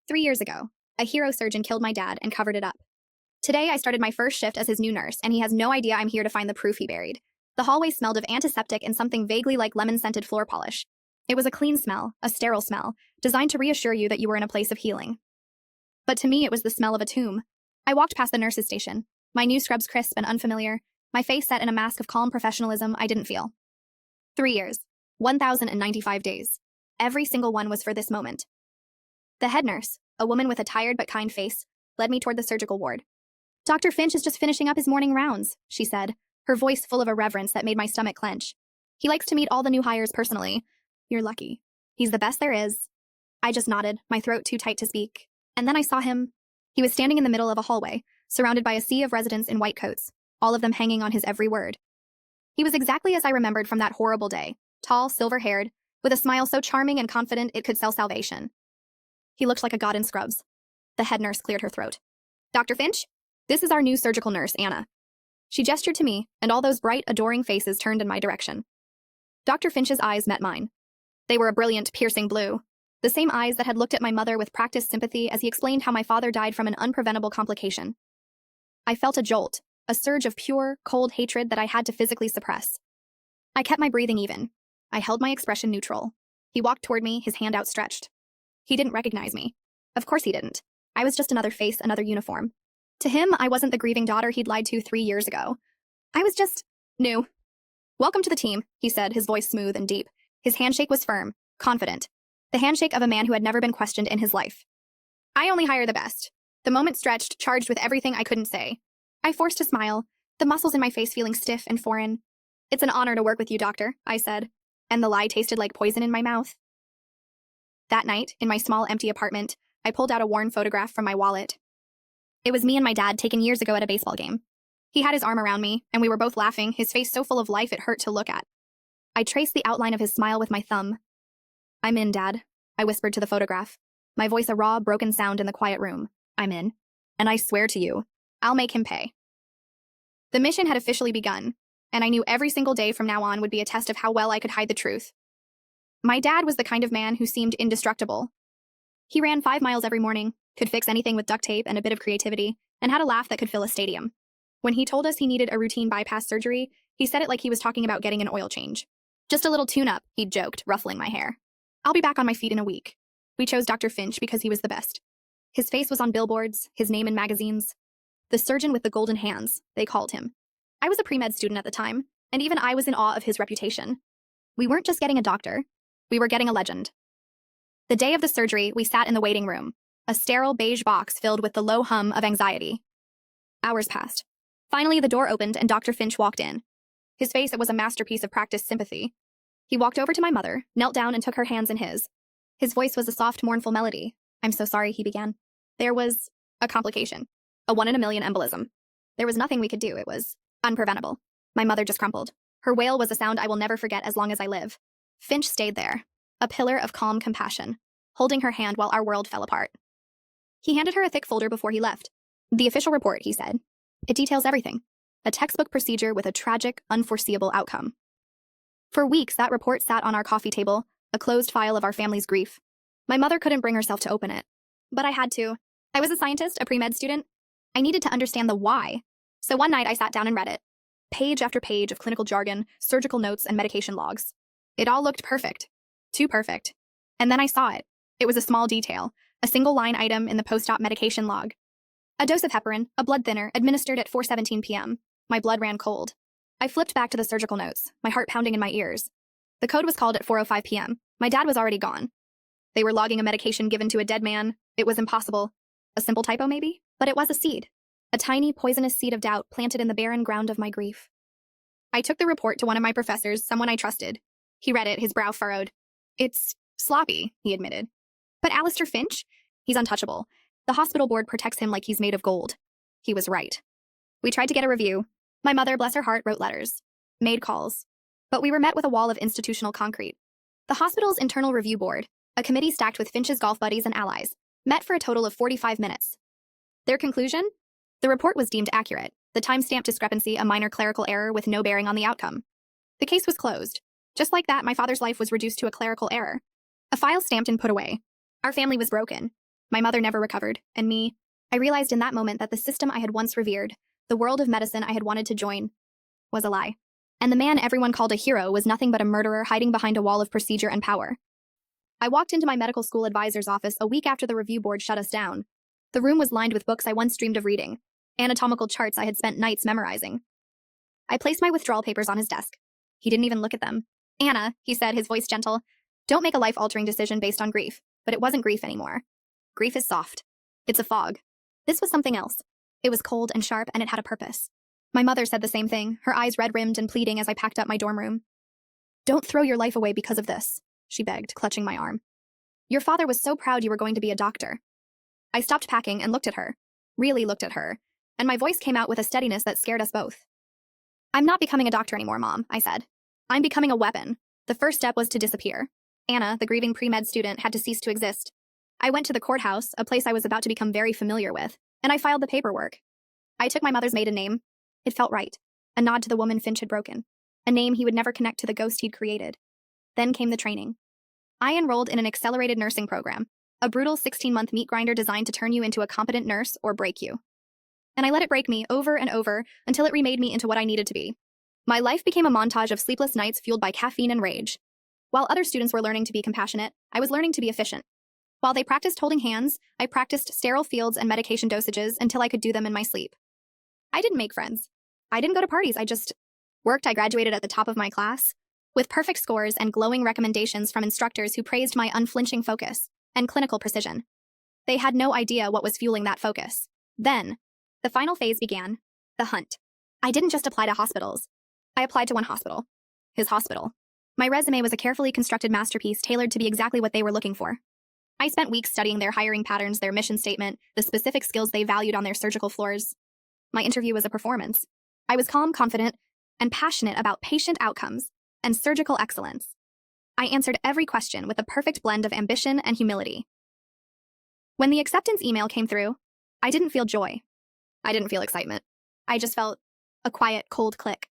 3 years ago, a hero surgeon killed my dad and covered it up. Today, I started my first shift as his new nurse, and he has no idea I'm here to find the proof he buried. The hallway smelled of antiseptic and something vaguely like lemon-scented floor polish. It was a clean smell, a sterile smell, designed to reassure you that you were in a place of healing. But to me, it was the smell of a tomb. I walked past the nurse's station, my new scrubs crisp and unfamiliar, my face set in a mask of calm professionalism I didn't feel. 3 years, 1,095 days. Every single one was for this moment. The head nurse, a woman with a tired but kind face, led me toward the surgical ward. "Dr. Finch is just finishing up his morning rounds," she said, her voice full of a reverence that made my stomach clench. "He likes to meet all the new hires personally. You're lucky. He's the best there is." I just nodded, my throat too tight to speak. And then I saw him. He was standing in the middle of a hallway, surrounded by a sea of residents in white coats, all of them hanging on his every word. He was exactly as I remembered from that horrible day, tall, silver-haired, with a smile so charming and confident it could sell salvation. He looked like a god in scrubs. The head nurse cleared her throat. "Dr. Finch? This is our new surgical nurse, Anna." She gestured to me, and all those bright, adoring faces turned in my direction. Dr. Finch's eyes met mine. They were a brilliant, piercing blue, the same eyes that had looked at my mother with practiced sympathy as he explained how my father died from an unpreventable complication. I felt a jolt, a surge of pure, cold hatred that I had to physically suppress. I kept my breathing even. I held my expression neutral. He walked toward me, his hand outstretched. He didn't recognize me. Of course he didn't. I was just another face, another uniform. To him, I wasn't the grieving daughter he'd lied to 3 years ago. I was just new. "Welcome to the team," he said, his voice smooth and deep. His handshake was firm, confident. The handshake of a man who had never been questioned in his life. "I only hire the best." The moment stretched, charged with everything I couldn't say. I forced a smile, the muscles in my face feeling stiff and foreign. "It's an honor to work with you, doctor," I said, and the lie tasted like poison in my mouth. That night, in my small, empty apartment, I pulled out a worn photograph from my wallet. It was me and my dad taken years ago at a baseball game. He had his arm around me, and we were both laughing, his face so full of life it hurt to look at. I traced the outline of his smile with my thumb. "I'm in, Dad," I whispered to the photograph, my voice a raw, broken sound in the quiet room. "I'm in. And I swear to you, I'll make him pay." The mission had officially begun, and I knew every single day from now on would be a test of how well I could hide the truth. My dad was the kind of man who seemed indestructible. He ran 5 miles every morning, could fix anything with duct tape and a bit of creativity, and had a laugh that could fill a stadium. When he told us he needed a routine bypass surgery, he said it like he was talking about getting an oil change. "Just a little tune-up," he'd joked, ruffling my hair. "I'll be back on my feet in a week." We chose Dr. Finch because he was the best. His face was on billboards, his name in magazines. The surgeon with the golden hands, they called him. I was a pre-med student at the time, and even I was in awe of his reputation. We weren't just getting a doctor, we were getting a legend. The day of the surgery, we sat in the waiting room, a sterile beige box filled with the low hum of anxiety. Hours passed. Finally, the door opened and Dr. Finch walked in. His face, it was a masterpiece of practiced sympathy. He walked over to my mother, knelt down and took her hands in his. His voice was a soft, mournful melody. "I'm so sorry," he began. "There was a complication, a 1 in a million embolism. There was nothing we could do. It was unpreventable." My mother just crumpled. Her wail was a sound I will never forget as long as I live. Finch stayed there, a pillar of calm compassion, holding her hand while our world fell apart. He handed her a thick folder before he left. "The official report," he said. "It details everything. A textbook procedure with a tragic, unforeseeable outcome." For weeks, that report sat on our coffee table, a closed file of our family's grief. My mother couldn't bring herself to open it. But I had to. I was a scientist, a pre-med student. I needed to understand the why. So one night I sat down and read it. Page after page of clinical jargon, surgical notes, and medication logs. It all looked perfect. Too perfect. And then I saw it. It was a small detail, a single line item in the post-op medication log. A dose of heparin, a blood thinner, administered at 4:17 p.m. My blood ran cold. I flipped back to the surgical notes, my heart pounding in my ears. The code was called at 4:05 p.m. My dad was already gone. They were logging a medication given to a dead man. It was impossible. A simple typo, maybe? But it was a seed. A tiny, poisonous seed of doubt planted in the barren ground of my grief. I took the report to one of my professors, someone I trusted. He read it, his brow furrowed. "It's sloppy," he admitted. "But Alistair Finch? He's untouchable. The hospital board protects him like he's made of gold." He was right. We tried to get a review. My mother, bless her heart, wrote letters, made calls. But we were met with a wall of institutional concrete. The hospital's internal review board, a committee stacked with Finch's golf buddies and allies, met for a total of 45 minutes. Their conclusion? The report was deemed accurate, the timestamp discrepancy a minor clerical error with no bearing on the outcome. The case was closed. Just like that, my father's life was reduced to a clerical error. A file stamped and put away. Our family was broken. My mother never recovered, and me. I realized in that moment that the system I had once revered, the world of medicine I had wanted to join, was a lie. And the man everyone called a hero was nothing but a murderer hiding behind a wall of procedure and power. I walked into my medical school advisor's office a week after the review board shut us down. The room was lined with books I once dreamed of reading, anatomical charts I had spent nights memorizing. I placed my withdrawal papers on his desk. He didn't even look at them. "Anna," he said, his voice gentle, "don't make a life-altering decision based on grief." But it wasn't grief anymore. Grief is soft. It's a fog. This was something else. It was cold and sharp, and it had a purpose. My mother said the same thing, her eyes red-rimmed and pleading as I packed up my dorm room. "Don't throw your life away because of this," she begged, clutching my arm. "Your father was so proud you were going to be a doctor." I stopped packing and looked at her, really looked at her, and my voice came out with a steadiness that scared us both. "I'm not becoming a doctor anymore, Mom," I said. "I'm becoming a weapon." The first step was to disappear. Anna, the grieving pre-med student, had to cease to exist. I went to the courthouse, a place I was about to become very familiar with, and I filed the paperwork. I took my mother's maiden name. It felt right. A nod to the woman Finch had broken. A name he would never connect to the ghost he'd created. Then came the training. I enrolled in an accelerated nursing program, a brutal 16-month meat grinder designed to turn you into a competent nurse or break you. And I let it break me over and over until it remade me into what I needed to be. My life became a montage of sleepless nights fueled by caffeine and rage. While other students were learning to be compassionate, I was learning to be efficient. While they practiced holding hands, I practiced sterile fields and medication dosages until I could do them in my sleep. I didn't make friends. I didn't go to parties, I just worked. I graduated at the top of my class, with perfect scores and glowing recommendations from instructors who praised my unflinching focus and clinical precision. They had no idea what was fueling that focus. Then, the final phase began, the hunt. I didn't just apply to hospitals. I applied to one hospital. His hospital. My resume was a carefully constructed masterpiece tailored to be exactly what they were looking for. I spent weeks studying their hiring patterns, their mission statement, the specific skills they valued on their surgical floors. My interview was a performance. I was calm, confident, and passionate about patient outcomes and surgical excellence. I answered every question with a perfect blend of ambition and humility. When the acceptance email came through, I didn't feel joy. I didn't feel excitement. I just felt a quiet, cold click,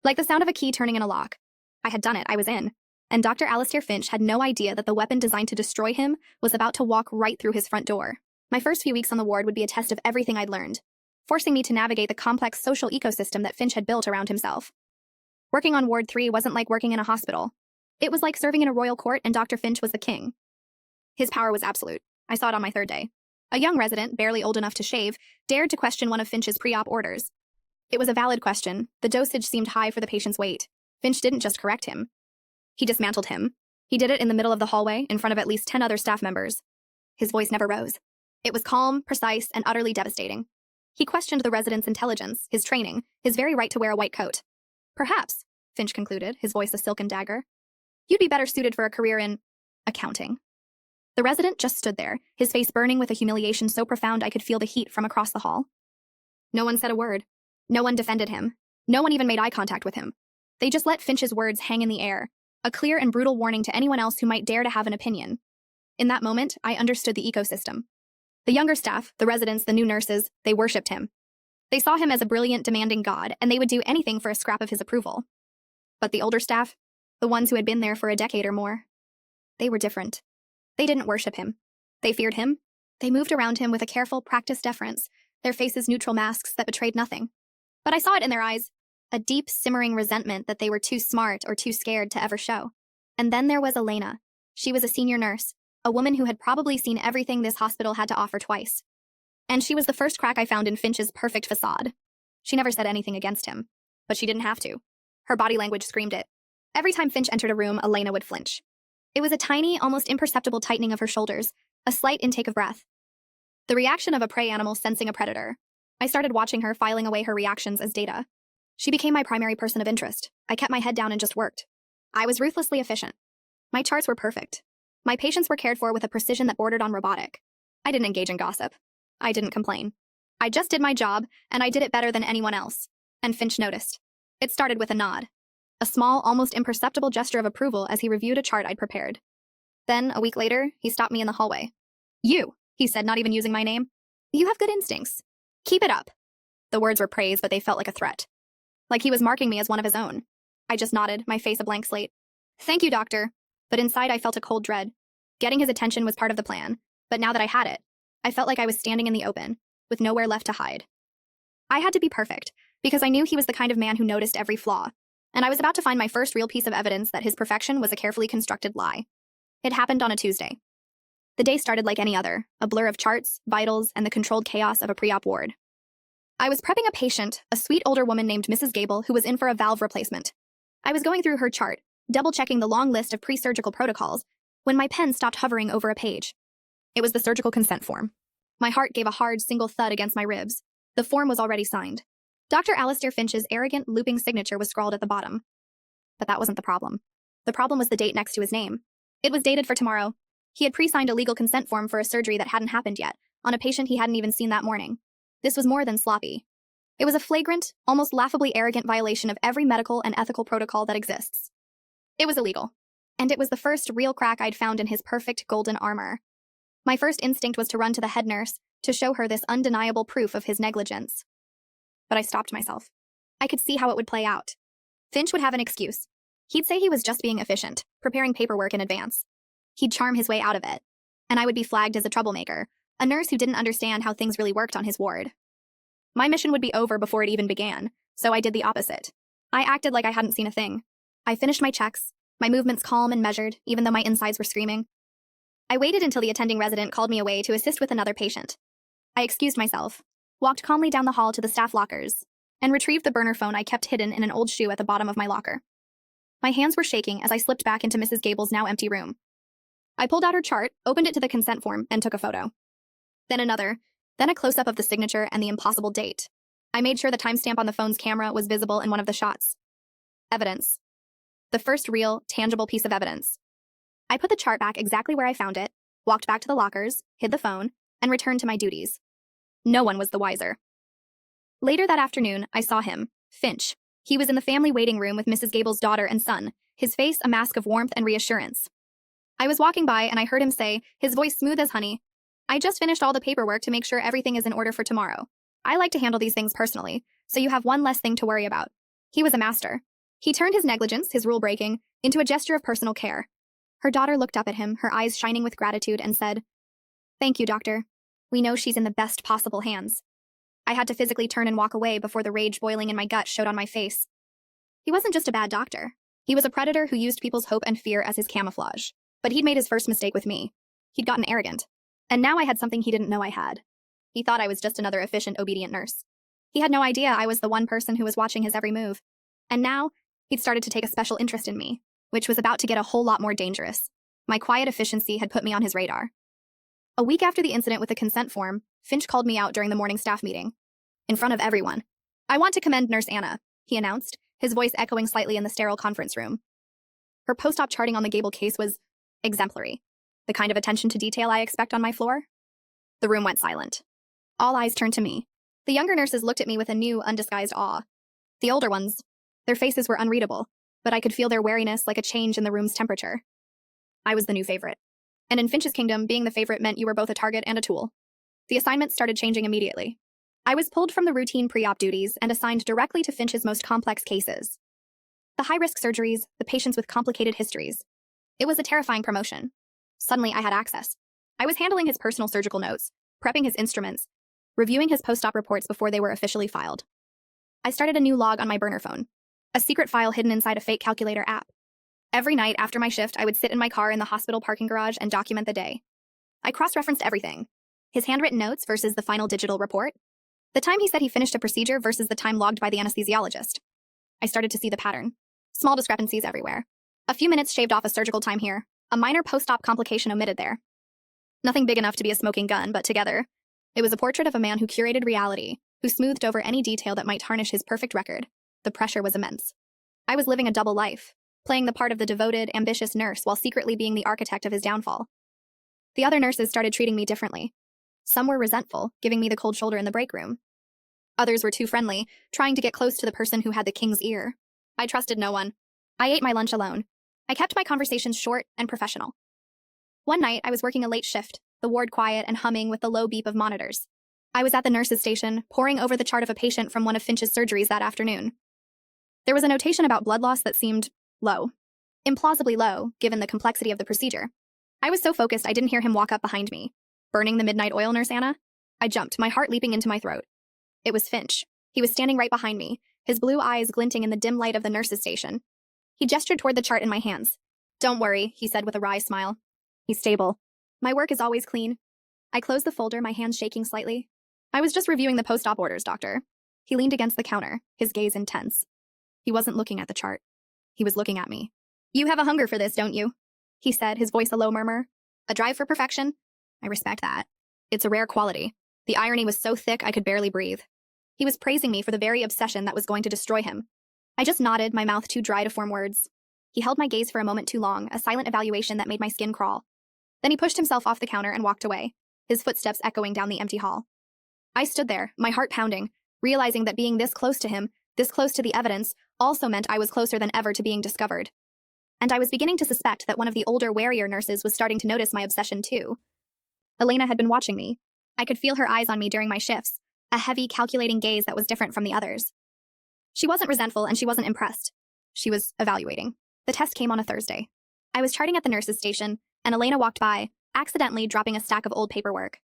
like the sound of a key turning in a lock. I had done it, I was in. And Dr. Alistair Finch had no idea that the weapon designed to destroy him was about to walk right through his front door. My first few weeks on the ward would be a test of everything I'd learned, forcing me to navigate the complex social ecosystem that Finch had built around himself. Working on Ward 3 wasn't like working in a hospital. It was like serving in a royal court, and Dr. Finch was the king. His power was absolute. I saw it on my third day. A young resident, barely old enough to shave, dared to question one of Finch's pre-op orders. It was a valid question. The dosage seemed high for the patient's weight. Finch didn't just correct him. He dismantled him. He did it in the middle of the hallway, in front of at least 10 other staff members. His voice never rose. It was calm, precise, and utterly devastating. He questioned the resident's intelligence, his training, his very right to wear a white coat. "Perhaps," Finch concluded, his voice a silken dagger, "you'd be better suited for a career in accounting." The resident just stood there, his face burning with a humiliation so profound I could feel the heat from across the hall. No one said a word. No one defended him. No one even made eye contact with him. They just let Finch's words hang in the air, a clear and brutal warning to anyone else who might dare to have an opinion. In that moment, I understood the ecosystem. The younger staff, the residents, the new nurses, they worshipped him. They saw him as a brilliant, demanding god, and they would do anything for a scrap of his approval. But the older staff, the ones who had been there for a decade or more, they were different. They didn't worship him. They feared him. They moved around him with a careful, practiced deference, their faces neutral masks that betrayed nothing. But I saw it in their eyes, a deep, simmering resentment that they were too smart or too scared to ever show. And then there was Elena. She was a senior nurse, a woman who had probably seen everything this hospital had to offer twice. And she was the first crack I found in Finch's perfect facade. She never said anything against him, but she didn't have to. Her body language screamed it. Every time Finch entered a room, Elena would flinch. It was a tiny, almost imperceptible tightening of her shoulders, a slight intake of breath. The reaction of a prey animal sensing a predator. I started watching her, filing away her reactions as data. She became my primary person of interest. I kept my head down and just worked. I was ruthlessly efficient. My charts were perfect. My patients were cared for with a precision that bordered on robotic. I didn't engage in gossip. I didn't complain. I just did my job, and I did it better than anyone else. And Finch noticed. It started with a nod. A small, almost imperceptible gesture of approval as he reviewed a chart I'd prepared. Then, a week later, he stopped me in the hallway. "You," he said, not even using my name. "You have good instincts. Keep it up." The words were praise, but they felt like a threat. Like he was marking me as one of his own. I just nodded, my face a blank slate. "Thank you, doctor." But inside I felt a cold dread. Getting his attention was part of the plan, but now that I had it, I felt like I was standing in the open, with nowhere left to hide. I had to be perfect, because I knew he was the kind of man who noticed every flaw, and I was about to find my first real piece of evidence that his perfection was a carefully constructed lie. It happened on a Tuesday. The day started like any other, a blur of charts, vitals, and the controlled chaos of a pre-op ward. I was prepping a patient, a sweet older woman named Mrs. Gable, who was in for a valve replacement. I was going through her chart, double-checking the long list of pre-surgical protocols, when my pen stopped hovering over a page. It was the surgical consent form. My heart gave a hard, single thud against my ribs. The form was already signed. Dr. Alistair Finch's arrogant, looping signature was scrawled at the bottom. But that wasn't the problem. The problem was the date next to his name. It was dated for tomorrow. He had pre-signed a legal consent form for a surgery that hadn't happened yet, on a patient he hadn't even seen that morning. This was more than sloppy. It was a flagrant, almost laughably arrogant violation of every medical and ethical protocol that exists. It was illegal. And it was the first real crack I'd found in his perfect golden armor. My first instinct was to run to the head nurse, to show her this undeniable proof of his negligence. But I stopped myself. I could see how it would play out. Finch would have an excuse. He'd say he was just being efficient, preparing paperwork in advance. He'd charm his way out of it. And I would be flagged as a troublemaker, a nurse who didn't understand how things really worked on his ward. My mission would be over before it even began, so I did the opposite. I acted like I hadn't seen a thing. I finished my checks, my movements calm and measured, even though my insides were screaming. I waited until the attending resident called me away to assist with another patient. I excused myself, walked calmly down the hall to the staff lockers, and retrieved the burner phone I kept hidden in an old shoe at the bottom of my locker. My hands were shaking as I slipped back into Mrs. Gable's now empty room. I pulled out her chart, opened it to the consent form, and took a photo. Then another, then a close-up of the signature and the impossible date. I made sure the timestamp on the phone's camera was visible in one of the shots. Evidence. The first real, tangible piece of evidence. I put the chart back exactly where I found it, walked back to the lockers, hid the phone, and returned to my duties. No one was the wiser. Later that afternoon, I saw him, Finch. He was in the family waiting room with Mrs. Gable's daughter and son, his face a mask of warmth and reassurance. I was walking by and I heard him say, his voice smooth as honey, "I just finished all the paperwork to make sure everything is in order for tomorrow. I like to handle these things personally, so you have one less thing to worry about." He was a master. He turned his negligence, his rule-breaking, into a gesture of personal care. Her daughter looked up at him, her eyes shining with gratitude, and said, "Thank you, doctor. We know she's in the best possible hands." I had to physically turn and walk away before the rage boiling in my gut showed on my face. He wasn't just a bad doctor. He was a predator who used people's hope and fear as his camouflage. But he'd made his first mistake with me. He'd gotten arrogant. And now I had something he didn't know I had. He thought I was just another efficient, obedient nurse. He had no idea I was the one person who was watching his every move. And now, he'd started to take a special interest in me, which was about to get a whole lot more dangerous. My quiet efficiency had put me on his radar. A week after the incident with the consent form, Finch called me out during the morning staff meeting. In front of everyone. "I want to commend Nurse Anna," he announced, his voice echoing slightly in the sterile conference room. Her post-op charting on the Gable case was exemplary. The kind of attention to detail I expect on my floor. The room went silent. All eyes turned to me. The younger nurses looked at me with a new, undisguised awe. The older ones, their faces were unreadable, but I could feel their wariness like a change in the room's temperature. I was the new favorite. And in Finch's kingdom, being the favorite meant you were both a target and a tool. The assignments started changing immediately. I was pulled from the routine pre-op duties and assigned directly to Finch's most complex cases. The high-risk surgeries, the patients with complicated histories. It was a terrifying promotion. Suddenly, I had access. I was handling his personal surgical notes, prepping his instruments, reviewing his post-op reports before they were officially filed. I started a new log on my burner phone, a secret file hidden inside a fake calculator app. Every night after my shift, I would sit in my car in the hospital parking garage and document the day. I cross-referenced everything. His handwritten notes versus the final digital report. The time he said he finished a procedure versus the time logged by the anesthesiologist. I started to see the pattern. Small discrepancies everywhere. A few minutes shaved off a surgical time here, a minor post-op complication omitted there. Nothing big enough to be a smoking gun, but together, it was a portrait of a man who curated reality, who smoothed over any detail that might tarnish his perfect record. The pressure was immense. I was living a double life, playing the part of the devoted, ambitious nurse while secretly being the architect of his downfall. The other nurses started treating me differently. Some were resentful, giving me the cold shoulder in the break room. Others were too friendly, trying to get close to the person who had the king's ear. I trusted no one. I ate my lunch alone. I kept my conversations short and professional. One night, I was working a late shift, the ward quiet and humming with the low beep of monitors. I was at the nurse's station, poring over the chart of a patient from one of Finch's surgeries that afternoon. There was a notation about blood loss that seemed low. Implausibly low, given the complexity of the procedure. I was so focused I didn't hear him walk up behind me. Burning the midnight oil, Nurse Anna? I jumped, my heart leaping into my throat. It was Finch. He was standing right behind me, his blue eyes glinting in the dim light of the nurse's station. He gestured toward the chart in my hands. Don't worry, he said with a wry smile. He's stable. My work is always clean. I closed the folder, my hands shaking slightly. I was just reviewing the post-op orders, doctor. He leaned against the counter, his gaze intense. He wasn't looking at the chart. He was looking at me. You have a hunger for this, don't you? He said, his voice a low murmur. A drive for perfection? I respect that. It's a rare quality. The irony was so thick I could barely breathe. He was praising me for the very obsession that was going to destroy him. I just nodded, my mouth too dry to form words. He held my gaze for a moment too long, a silent evaluation that made my skin crawl. Then he pushed himself off the counter and walked away, his footsteps echoing down the empty hall. I stood there, my heart pounding, realizing that being this close to him, this close to the evidence, also meant I was closer than ever to being discovered. And I was beginning to suspect that one of the older, warier nurses was starting to notice my obsession too. Elena had been watching me. I could feel her eyes on me during my shifts, a heavy, calculating gaze that was different from the others. She wasn't resentful and she wasn't impressed. She was evaluating. The test came on a Thursday. I was charting at the nurse's station, and Elena walked by, accidentally dropping a stack of old paperwork.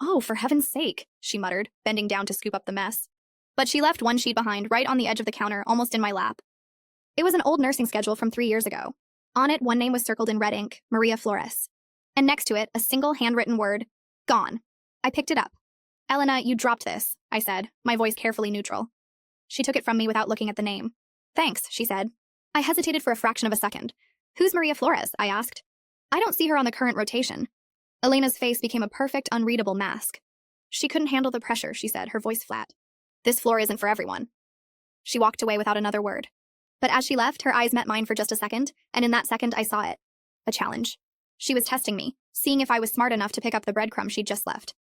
Oh, for heaven's sake, she muttered, bending down to scoop up the mess. But she left one sheet behind, right on the edge of the counter, almost in my lap. It was an old nursing schedule from 3 years ago. On it, one name was circled in red ink, Maria Flores. And next to it, a single handwritten word, gone. I picked it up. Elena, you dropped this, I said, my voice carefully neutral. She took it from me without looking at the name. Thanks, she said. I hesitated for a fraction of a second. Who's Maria Flores? I asked. I don't see her on the current rotation. Elena's face became a perfect, unreadable mask. She couldn't handle the pressure, she said, her voice flat. This floor isn't for everyone. She walked away without another word. But as she left, her eyes met mine for just a second, and in that second I saw it. A challenge. She was testing me, seeing if I was smart enough to pick up the breadcrumb she'd just left.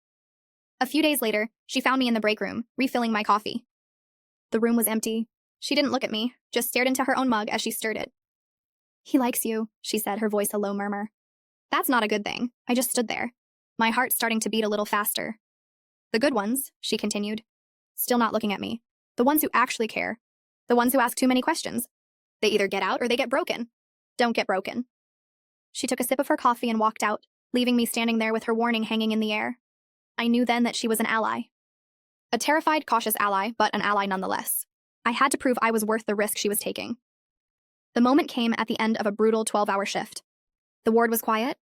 A few days later, she found me in the break room, refilling my coffee. The room was empty. She didn't look at me, just stared into her own mug as she stirred it. He likes you, she said, her voice a low murmur. That's not a good thing. I just stood there, my heart starting to beat a little faster. The good ones, she continued, still not looking at me. The ones who actually care. The ones who ask too many questions. They either get out or they get broken. Don't get broken. She took a sip of her coffee and walked out, leaving me standing there with her warning hanging in the air. I knew then that she was an ally. A terrified, cautious ally, but an ally nonetheless. I had to prove I was worth the risk she was taking. The moment came at the end of a brutal 12-hour shift. The ward was quiet.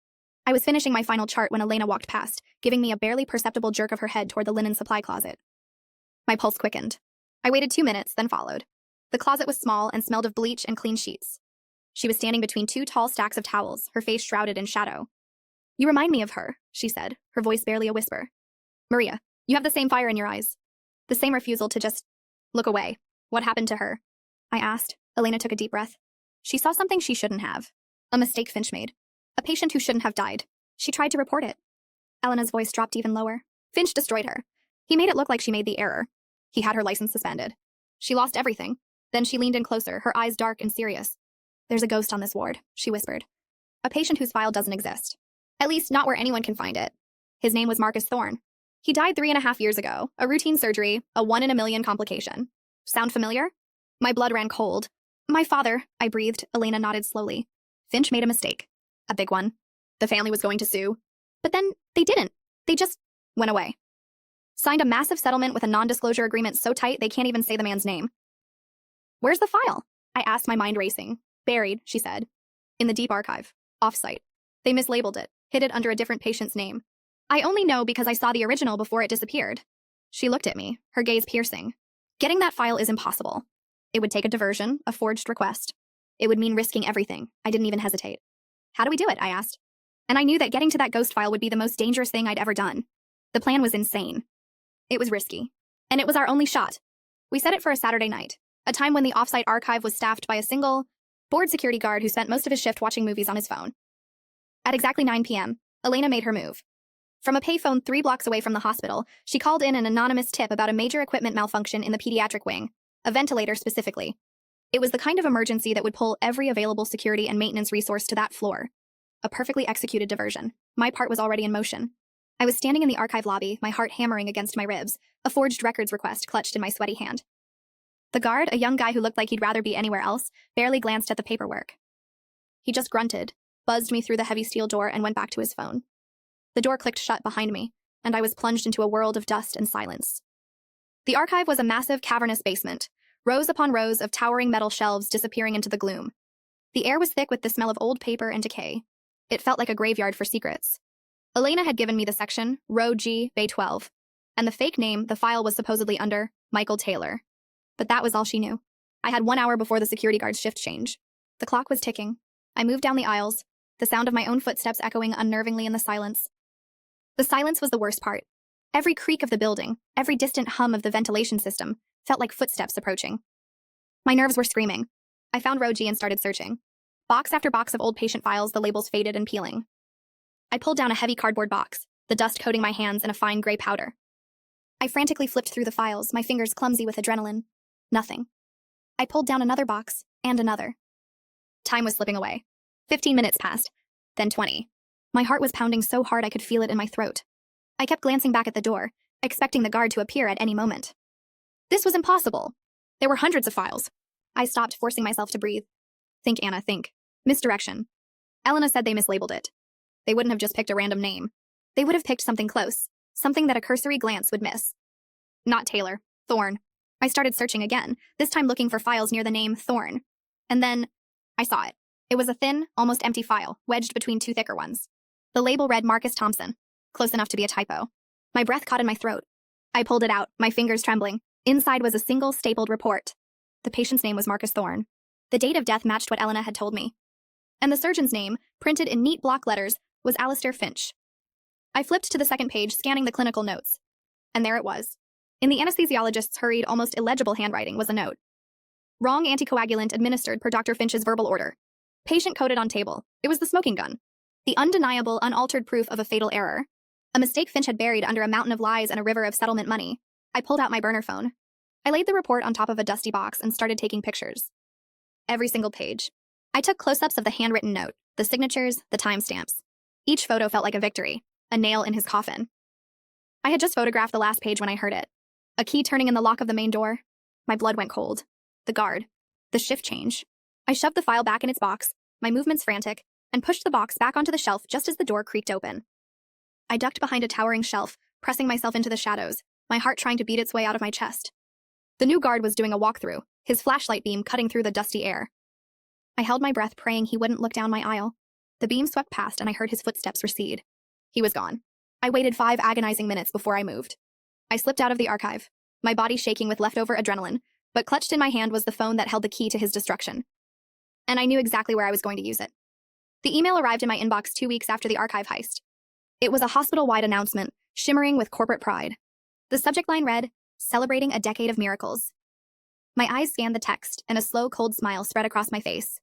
I was finishing my final chart when Elena walked past, giving me a barely perceptible jerk of her head toward the linen supply closet. My pulse quickened. I waited 2 minutes, then followed. The closet was small and smelled of bleach and clean sheets. She was standing between 2 tall stacks of towels, her face shrouded in shadow. You remind me of her, she said, her voice barely a whisper. Maria, you have the same fire in your eyes. The same refusal to just look away. What happened to her? I asked. Elena took a deep breath. She saw something she shouldn't have. A mistake Finch made. A patient who shouldn't have died. She tried to report it. Elena's voice dropped even lower. Finch destroyed her. He made it look like she made the error. He had her license suspended. She lost everything. Then she leaned in closer, her eyes dark and serious. There's a ghost on this ward, she whispered. A patient whose file doesn't exist. At least not where anyone can find it. His name was Marcus Thorne. He died 3.5 years ago. A routine surgery, a 1 in a million complication. Sound familiar? My blood ran cold. My father, I breathed. Elena nodded slowly. Finch made a mistake. A big one. The family was going to sue. But then they didn't. They just went away. Signed a massive settlement with a non-disclosure agreement so tight they can't even say the man's name. Where's the file? I asked, my mind racing. Buried, she said. In the deep archive. Off-site. They mislabeled it, hid it under a different patient's name. I only know because I saw the original before it disappeared. She looked at me, her gaze piercing. Getting that file is impossible. It would take a diversion, a forged request. It would mean risking everything. I didn't even hesitate. How do we do it? I asked. And I knew that getting to that ghost file would be the most dangerous thing I'd ever done. The plan was insane. It was risky. And it was our only shot. We set it for a Saturday night, a time when the off-site archive was staffed by a single, bored security guard who spent most of his shift watching movies on his phone. At exactly 9 p.m., Elena made her move. From a payphone 3 blocks away from the hospital, she called in an anonymous tip about a major equipment malfunction in the pediatric wing, a ventilator specifically. It was the kind of emergency that would pull every available security and maintenance resource to that floor. A perfectly executed diversion. My part was already in motion. I was standing in the archive lobby, my heart hammering against my ribs, a forged records request clutched in my sweaty hand. The guard, a young guy who looked like he'd rather be anywhere else, barely glanced at the paperwork. He just grunted, buzzed me through the heavy steel door, and went back to his phone. The door clicked shut behind me, and I was plunged into a world of dust and silence. The archive was a massive, cavernous basement, rows upon rows of towering metal shelves disappearing into the gloom. The air was thick with the smell of old paper and decay. It felt like a graveyard for secrets. Elena had given me the section, row G, bay 12, and the fake name the file was supposedly under, Michael Taylor. But that was all she knew. I had 1 hour before the security guard's shift change. The clock was ticking. I moved down the aisles, the sound of my own footsteps echoing unnervingly in the silence. The silence was the worst part. Every creak of the building, every distant hum of the ventilation system, felt like footsteps approaching. My nerves were screaming. I found row G and started searching. Box after box of old patient files, the labels faded and peeling. I pulled down a heavy cardboard box, the dust coating my hands in a fine gray powder. I frantically flipped through the files, my fingers clumsy with adrenaline. Nothing. I pulled down another box, and another. Time was slipping away. 15 minutes passed, then 20. My heart was pounding so hard I could feel it in my throat. I kept glancing back at the door, expecting the guard to appear at any moment. This was impossible. There were hundreds of files. I stopped, forcing myself to breathe. Think, Anna, think. Misdirection. Elena said they mislabeled it. They wouldn't have just picked a random name. They would have picked something close, something that a cursory glance would miss. Not Taylor. Thorne. I started searching again, this time looking for files near the name Thorne. And then I saw it. It was a thin, almost empty file, wedged between two thicker ones. The label read Marcus Thompson, close enough to be a typo. My breath caught in my throat. I pulled it out, my fingers trembling. Inside was a single stapled report. The patient's name was Marcus Thorne. The date of death matched what Elena had told me. And the surgeon's name, printed in neat block letters, was Alistair Finch. I flipped to the second page, scanning the clinical notes. And there it was. In the anesthesiologist's hurried, almost illegible handwriting was a note. Wrong anticoagulant administered per Dr. Finch's verbal order. Patient coded on table. It was the smoking gun. The undeniable, unaltered proof of a fatal error. A mistake Finch had buried under a mountain of lies and a river of settlement money. I pulled out my burner phone. I laid the report on top of a dusty box and started taking pictures. Every single page. I took close-ups of the handwritten note, the signatures, the timestamps. Each photo felt like a victory, a nail in his coffin. I had just photographed the last page when I heard it. A key turning in the lock of the main door. My blood went cold. The guard. The shift change. I shoved the file back in its box, my movements frantic, and pushed the box back onto the shelf just as the door creaked open. I ducked behind a towering shelf, pressing myself into the shadows, my heart trying to beat its way out of my chest. The new guard was doing a walkthrough, his flashlight beam cutting through the dusty air. I held my breath, praying he wouldn't look down my aisle. The beam swept past and I heard his footsteps recede. He was gone. I waited 5 agonizing minutes before I moved. I slipped out of the archive, my body shaking with leftover adrenaline, but clutched in my hand was the phone that held the key to his destruction. And I knew exactly where I was going to use it. The email arrived in my inbox 2 weeks after the archive heist. It was a hospital-wide announcement, shimmering with corporate pride. The subject line read, "Celebrating a Decade of Miracles." My eyes scanned the text, and a slow, cold smile spread across my face.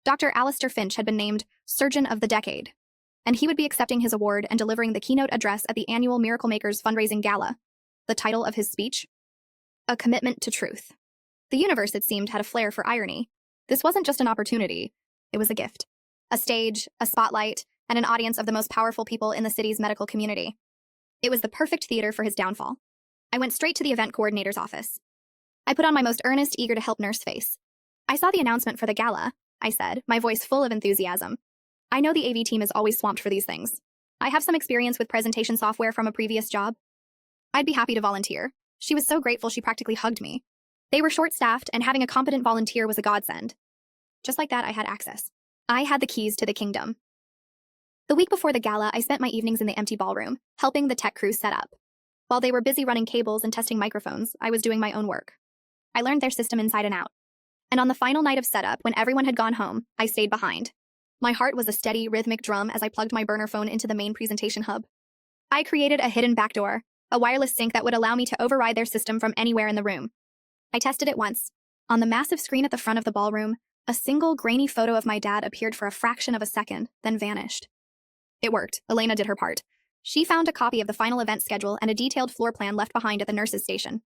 Dr. Alistair Finch had been named Surgeon of the Decade, and he would be accepting his award and delivering the keynote address at the annual Miracle Makers fundraising gala. The title of his speech? A Commitment to Truth. The universe, it seemed, had a flair for irony. This wasn't just an opportunity, it was a gift. A stage, a spotlight, and an audience of the most powerful people in the city's medical community. It was the perfect theater for his downfall. I went straight to the event coordinator's office. I put on my most earnest, eager-to-help nurse face. "I saw the announcement for the gala," I said, my voice full of enthusiasm. "I know the AV team is always swamped for these things. I have some experience with presentation software from a previous job. I'd be happy to volunteer." She was so grateful she practically hugged me. They were short-staffed, and having a competent volunteer was a godsend. Just like that, I had access. I had the keys to the kingdom. The week before the gala, I spent my evenings in the empty ballroom, helping the tech crew set up. While they were busy running cables and testing microphones, I was doing my own work. I learned their system inside and out. And on the final night of setup, when everyone had gone home, I stayed behind. My heart was a steady, rhythmic drum as I plugged my burner phone into the main presentation hub. I created a hidden backdoor, a wireless sync that would allow me to override their system from anywhere in the room. I tested it once. On the massive screen at the front of the ballroom, a single grainy photo of my dad appeared for a fraction of a second, then vanished. It worked. Elena did her part. She found a copy of the final event schedule and a detailed floor plan left behind at the nurse's station.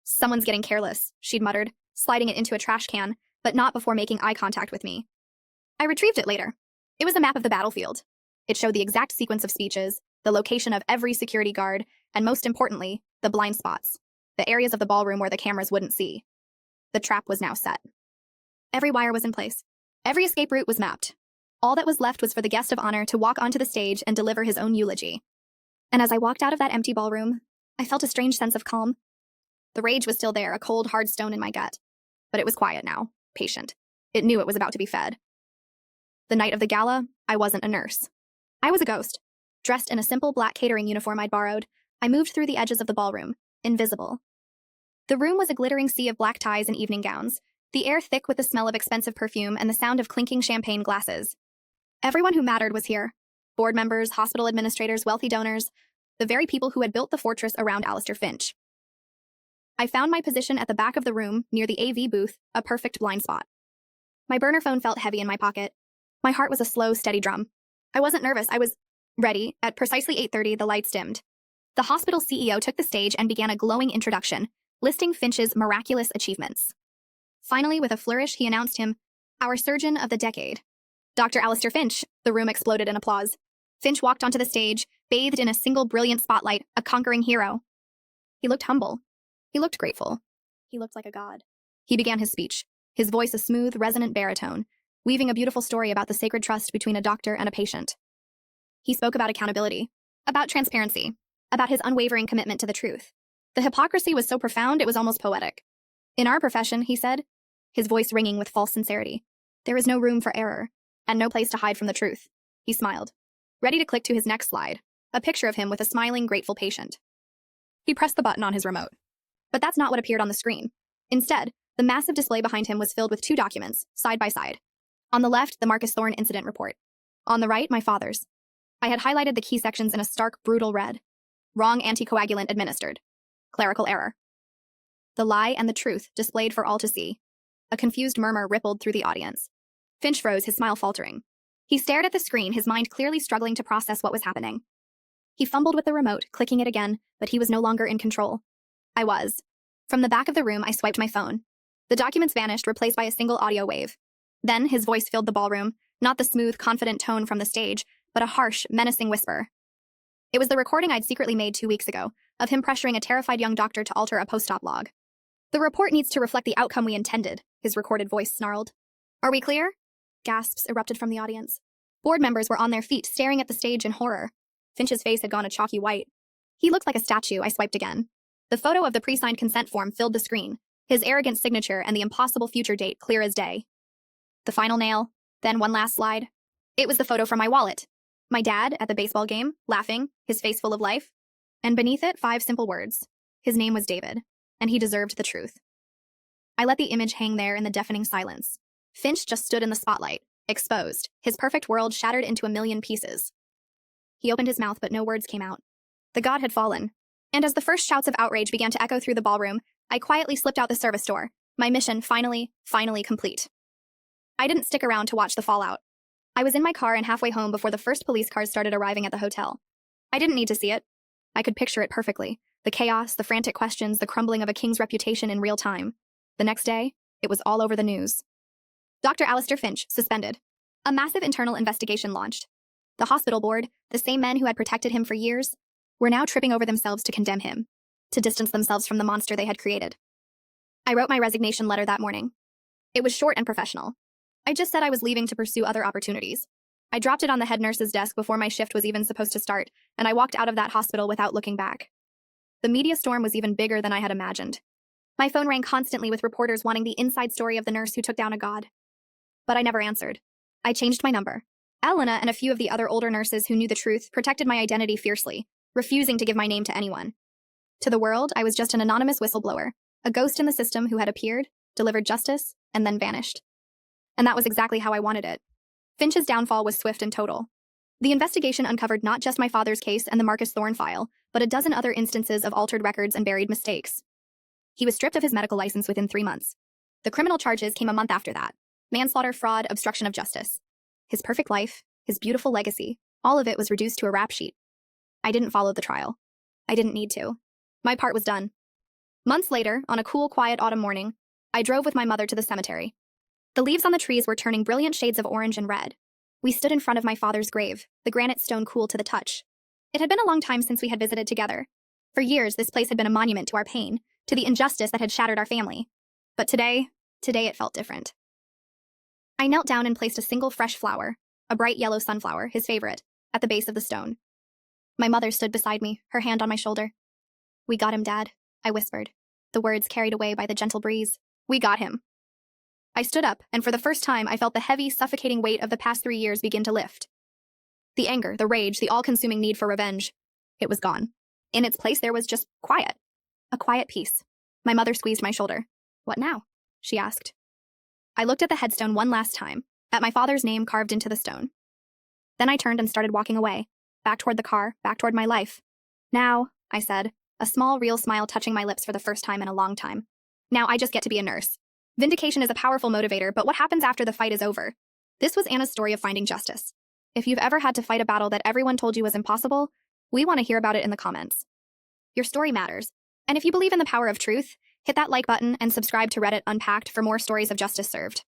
"Someone's getting careless," she'd muttered, sliding it into a trash can, but not before making eye contact with me. I retrieved it later. It was a map of the battlefield. It showed the exact sequence of speeches, the location of every security guard, and most importantly, the blind spots, the areas of the ballroom where the cameras wouldn't see. The trap was now set. Every wire was in place. Every escape route was mapped. All that was left was for the guest of honor to walk onto the stage and deliver his own eulogy. And as I walked out of that empty ballroom, I felt a strange sense of calm. The rage was still there, a cold, hard stone in my gut. But it was quiet now, patient. It knew it was about to be fed. The night of the gala, I wasn't a nurse. I was a ghost. Dressed in a simple black catering uniform I'd borrowed, I moved through the edges of the ballroom, invisible. The room was a glittering sea of black ties and evening gowns, the air thick with the smell of expensive perfume and the sound of clinking champagne glasses. Everyone who mattered was here. Board members, hospital administrators, wealthy donors, the very people who had built the fortress around Alistair Finch. I found my position at the back of the room, near the AV booth, a perfect blind spot. My burner phone felt heavy in my pocket. My heart was a slow, steady drum. I wasn't nervous, I was ready. At precisely 8:30, the lights dimmed. The hospital CEO took the stage and began a glowing introduction, listing Finch's miraculous achievements. Finally, with a flourish, he announced him, our surgeon of the decade. Dr. Alistair Finch. The room exploded in applause. Finch walked onto the stage, bathed in a single brilliant spotlight, a conquering hero. He looked humble. He looked grateful. He looked like a god. He began his speech, his voice a smooth, resonant baritone, weaving a beautiful story about the sacred trust between a doctor and a patient. He spoke about accountability, about transparency, about his unwavering commitment to the truth. The hypocrisy was so profound it was almost poetic. In our profession, he said, his voice ringing with false sincerity, there is no room for error, and no place to hide from the truth. He smiled, ready to click to his next slide, a picture of him with a smiling, grateful patient. He pressed the button on his remote. But that's not what appeared on the screen. Instead, the massive display behind him was filled with two documents, side by side. On the left, the Marcus Thorne incident report. On the right, my father's. I had highlighted the key sections in a stark, brutal red. Wrong anticoagulant administered. Clerical error. The lie and the truth displayed for all to see. A confused murmur rippled through the audience. Finch froze, his smile faltering. He stared at the screen, his mind clearly struggling to process what was happening. He fumbled with the remote, clicking it again, but he was no longer in control. I was. From the back of the room, I swiped my phone. The documents vanished, replaced by a single audio wave. Then his voice filled the ballroom, not the smooth, confident tone from the stage, but a harsh, menacing whisper. It was the recording I'd secretly made 2 weeks ago, of him pressuring a terrified young doctor to alter a post-op log. The report needs to reflect the outcome we intended, his recorded voice snarled. Are we clear? Gasps erupted from the audience. Board members were on their feet, staring at the stage in horror. Finch's face had gone a chalky white. He looked like a statue. I swiped again. The photo of the pre-signed consent form filled the screen, his arrogant signature and the impossible future date clear as day. The final nail, then one last slide. It was the photo from my wallet. My dad at the baseball game, laughing, his face full of life. And beneath it, 5 simple words. His name was David, and he deserved the truth. I let the image hang there in the deafening silence. Finch just stood in the spotlight, exposed, his perfect world shattered into a million pieces. He opened his mouth, but no words came out. The god had fallen. And as the first shouts of outrage began to echo through the ballroom, I quietly slipped out the service door, my mission finally complete. I didn't stick around to watch the fallout. I was in my car and halfway home before the first police cars started arriving at the hotel. I didn't need to see it. I could picture it perfectly. The chaos, the frantic questions, the crumbling of a king's reputation in real time. The next day, it was all over the news. Dr. Alistair Finch, suspended. A massive internal investigation launched. The hospital board, the same men who had protected him for years, were now tripping over themselves to condemn him, to distance themselves from the monster they had created. I wrote my resignation letter that morning. It was short and professional. I just said I was leaving to pursue other opportunities. I dropped it on the head nurse's desk before my shift was even supposed to start, and I walked out of that hospital without looking back. The media storm was even bigger than I had imagined. My phone rang constantly with reporters wanting the inside story of the nurse who took down a god. But I never answered. I changed my number. Elena and a few of the other older nurses who knew the truth protected my identity fiercely, refusing to give my name to anyone. To the world, I was just an anonymous whistleblower, a ghost in the system who had appeared, delivered justice, and then vanished. And that was exactly how I wanted it. Finch's downfall was swift and total. The investigation uncovered not just my father's case and the Marcus Thorne file, but a dozen other instances of altered records and buried mistakes. He was stripped of his medical license within 3 months. The criminal charges came a month after that. Manslaughter, fraud, obstruction of justice. His perfect life, his beautiful legacy, all of it was reduced to a rap sheet. I didn't follow the trial. I didn't need to. My part was done. Months later, on a cool, quiet autumn morning, I drove with my mother to the cemetery. The leaves on the trees were turning brilliant shades of orange and red. We stood in front of my father's grave, the granite stone cool to the touch. It had been a long time since we had visited together. For years, this place had been a monument to our pain, to the injustice that had shattered our family. But today it felt different. I knelt down and placed a single fresh flower, a bright yellow sunflower, his favorite, at the base of the stone. My mother stood beside me, her hand on my shoulder. "We got him, Dad," I whispered, the words carried away by the gentle breeze. "We got him." I stood up, and for the first time I felt the heavy, suffocating weight of the past 3 years begin to lift. The anger, the rage, the all-consuming need for revenge. It was gone. In its place there was just quiet. A quiet peace. My mother squeezed my shoulder. "What now?" she asked. I looked at the headstone one last time, at my father's name carved into the stone. Then I turned and started walking away, back toward the car, back toward my life. "Now," I said, a small, real smile touching my lips for the first time in a long time. "Now I just get to be a nurse." Vindication is a powerful motivator, but what happens after the fight is over? This was Anna's story of finding justice. If you've ever had to fight a battle that everyone told you was impossible, we want to hear about it in the comments. Your story matters. And if you believe in the power of truth, hit that like button and subscribe to Reddit Unpacked for more stories of justice served.